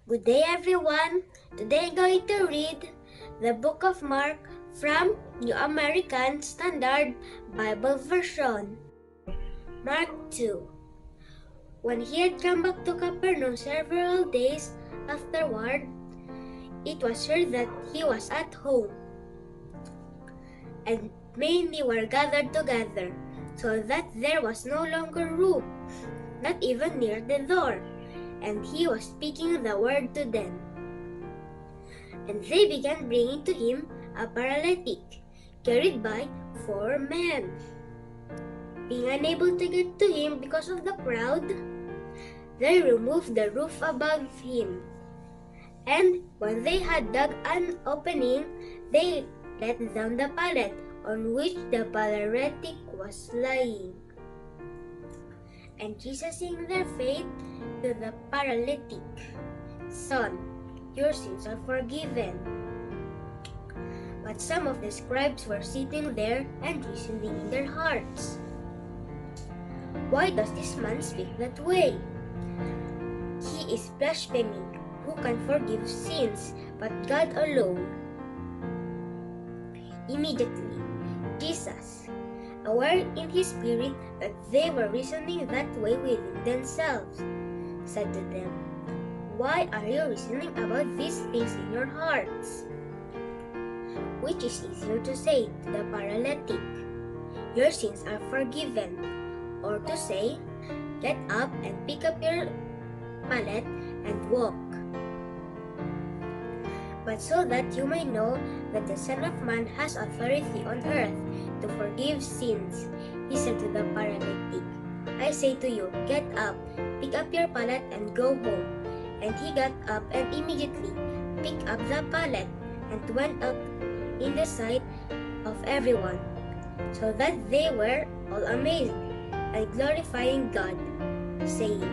Good day, everyone. Today I'm going to read the book of Mark from New American Standard Bible Version. Mark 2. When he had come back to Capernaum several days afterward, it was heard that he was at home, and many were gathered together, so that there was no longer room, not even near the door, and he was speaking the word to them. And they began bringing to him a paralytic, carried by 4 men. Being unable to get to him because of the crowd, they removed the roof above him. And when they had dug an opening, they let down the pallet on which the paralytic was lying. And Jesus, seeing their faith, to the paralytic, "Son, your sins are forgiven." But some of the scribes were sitting there and reasoning in their hearts, "Why does this man speak that way? He is blaspheming. Who can forgive sins but God alone?" Immediately, Jesus, aware in his spirit that they were reasoning that way within themselves, said to them, "Why are you reasoning about these things in your hearts? Which is easier to say to the paralytic, 'Your sins are forgiven,' or to say, 'Get up and pick up your pallet and walk'? But so that you may know that the Son of Man has authority on earth to forgive sins," he said to the paralytic, "I say to you, get up, pick up your pallet and go home." And he got up and immediately picked up the pallet and went out in the sight of everyone, so that they were all amazed and glorifying God, saying,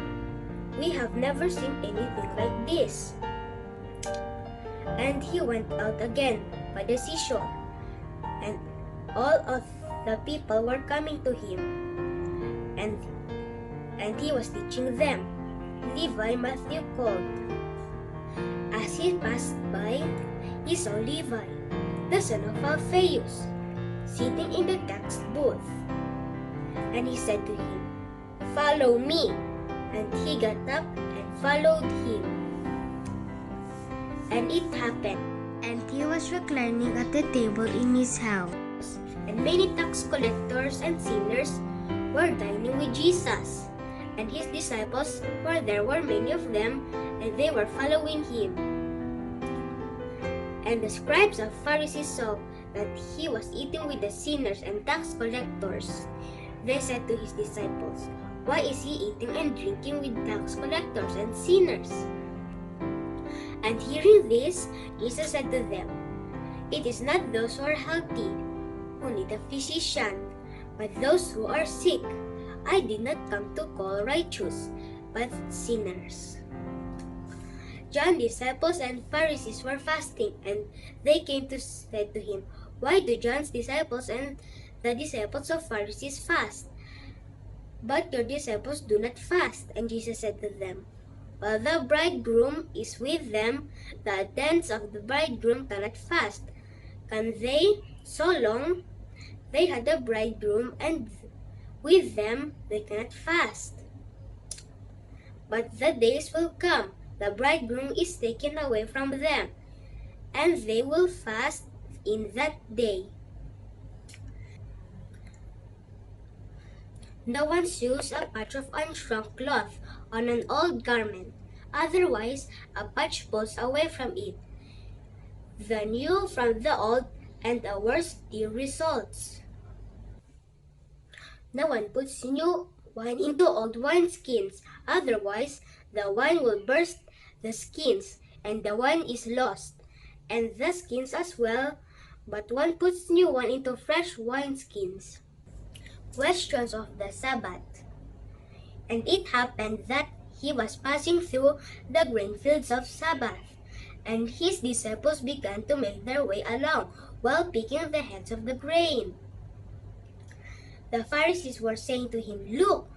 "We have never seen anything like this." And he went out again by the seashore, and all of the people were coming to him, and he was teaching them. Levi Matthew called. As he passed by, he saw Levi, the son of Alphaeus, sitting in the tax booth. And he said to him, "Follow me." And he got up and followed him. And it happened, and he was reclining at the table in his house, and many tax collectors and sinners were dining with Jesus, and his disciples, for there were many of them, and they were following him. And the scribes and Pharisees saw that he was eating with the sinners and tax collectors. They said to his disciples, "Why is he eating and drinking with tax collectors and sinners?" And hearing this, Jesus said to them, "It is not those who are healthy who need a physician, but those who are sick. I did not come to call righteous, but sinners." John's disciples and Pharisees were fasting, and they came to say to him, "Why do John's disciples and the disciples of Pharisees fast, but your disciples do not fast?" And Jesus said to them, "While the bridegroom is with them, the attendants of the bridegroom cannot fast. Can they, so long they had the bridegroom, and with them they cannot fast? But the days will come, the bridegroom is taken away from them, and they will fast in that day. No one sews a patch of unshrunk cloth on an old garment, otherwise a patch falls away from it, the new from the old, and a worse still results. No one puts new wine into old wineskins, otherwise the wine will burst the skins, and the wine is lost, and the skins as well. But one puts new wine into fresh wineskins. Questions of the Sabbath. And it happened that he was passing through the grain fields of Sabbath, and his disciples began to make their way along while picking the heads of the grain. The Pharisees were saying to him, "Look,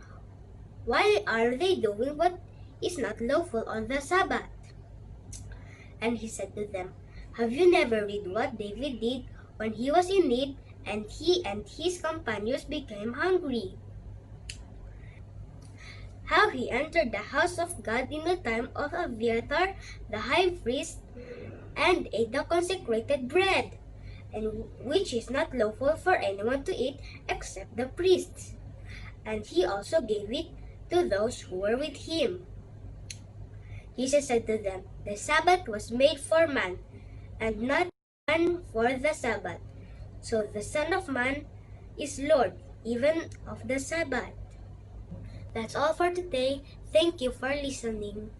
why are they doing what is not lawful on the Sabbath?" And he said to them, "Have you never read what David did when he was in need, and he and his companions became hungry? How he entered the house of God in the time of Abiathar the high priest, and ate the consecrated bread, and which is not lawful for anyone to eat except the priests. And he also gave it to those who were with him." Jesus said to them, "The Sabbath was made for man, and not man for the Sabbath. So the Son of Man is Lord even of the Sabbath." That's all for today. Thank you for listening.